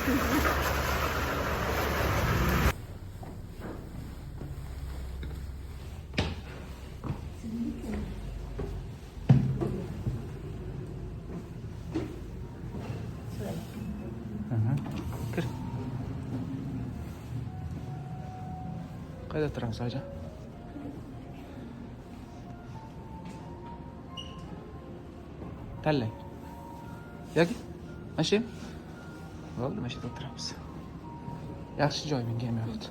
Kir. Qayda turamiz hojam? Tanlang. Yoki mana shu? Bo'ldi, mana shu yerda o'tiramiz. Yaxshi joy menga ham yoqdi.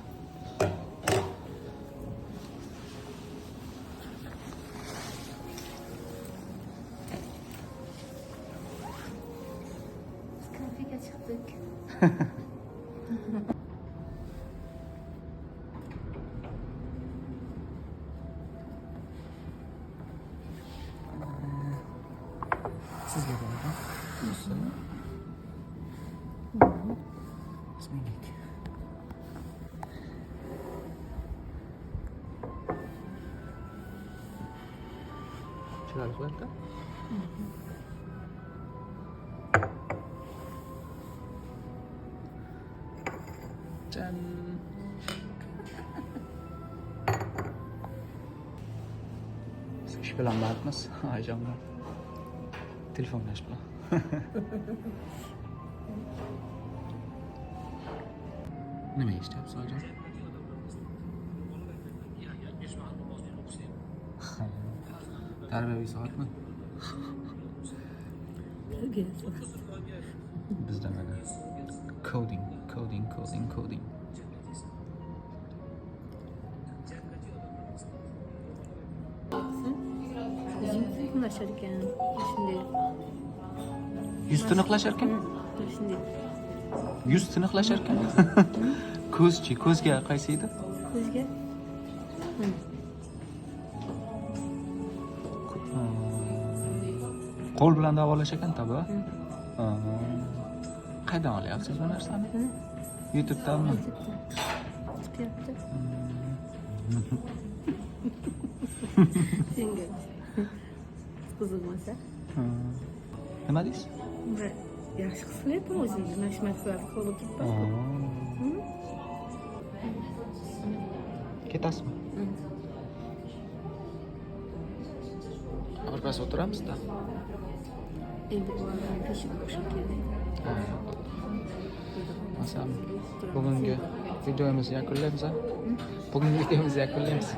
Kafega chiqdik. Sizga bo'ldi. Ismingiz? Chiroyli bo'ldi. Jan. Siz ish bilan bandmiz, hojam bilan. Telefonlash bilan. Nima eshityapsiz hojam? Tarbiyaviy soatmi? Bizda mana coding. Tiniqlashar ekan. Shunday. Yuz tiniqlashar ekan? Shunday. Yuz tiniqlashar ekan. Ko'zchi, ko'zga qaysi edi? Ko'zga. Qo'l bilan davolash ekan tabi. Qayerdan olyapsiz bu narsani? YouTube'danmi? Chiqyapti. Senga. Qiziqmasa. Nima deysiz? Yaxshi his qilyapman o'zimni. Mana shu narsalarni qo'lga turibman. Ketasizmi? Birpas o'tiramizda. Endi bu peshona o'xshab keldi. Masalan, bugungi videomizni yakunlaymiz. Bugungi videomizni yakunlaymiz.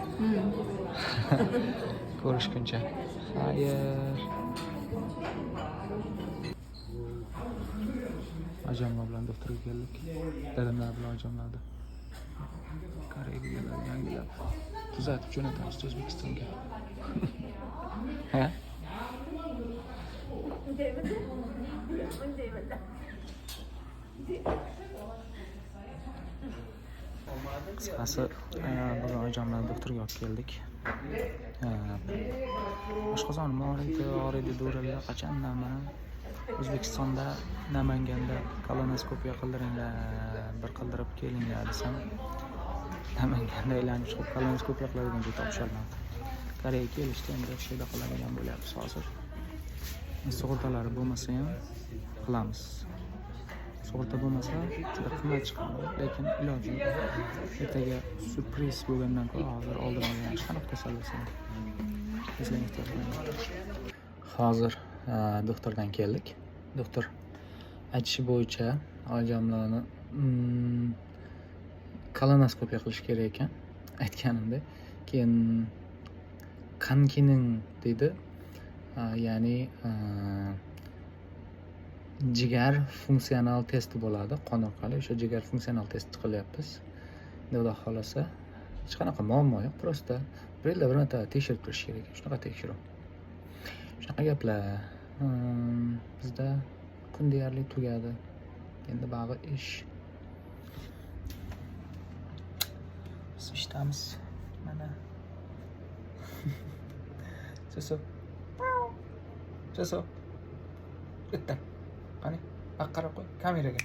Ko'rishguncha. Xayr. Hojamlar bilan daftarga keldik. Dadamlar bilan hojamlarda. Koreyaga yangilar tuzatib jo'natamiz O'zbekistonga. Ha? Qisqasi, bugun hojamlar doktorga olib keldik. Oshqozonim og'riydi, do'ralar qachondanmi? O'zbekistonda Namanganda kolonoskopiya qildiringlar, bir qildirib kelinglar desam, Namanganda aylanib chiqib kolonoskopiya qiladigan joy topshirilmadi. Koreyaga kelishdi, endi o'sha yerda qiladigan bo'lyapmiz hozir. Sug'urtalari bo'lmasa ham qilamiz. Sug'urta bo'lmasa juda qimmat chiqadi, lekin iloji yo'q. Ertaga surpriz bo'lgandan ko'ra hozir oldin olgan qanaqa kasal bo'lsa hozir doktordan keldik. Doktor aytishi bo'yicha hojamlarni kolonoskopiya qilish kerak ekan, aytganimda. Keyin qankining dedi, ya'ni jigar funksional testi bo'ladi, qon orqali o'sha jigar funksional test qilyapmiz. Xudo xolasa hech qanaqa muammo yo'q, prosta bir yilda bir marta tekshirib turish kerak. Shunaqa tekshiruv. Shunaqa gaplar. Bizda kun deyarli tugadi. Endi bag'i ish. Biz ishdamiz. Mana. Bitta. Qani, qarab qo'y kameraga.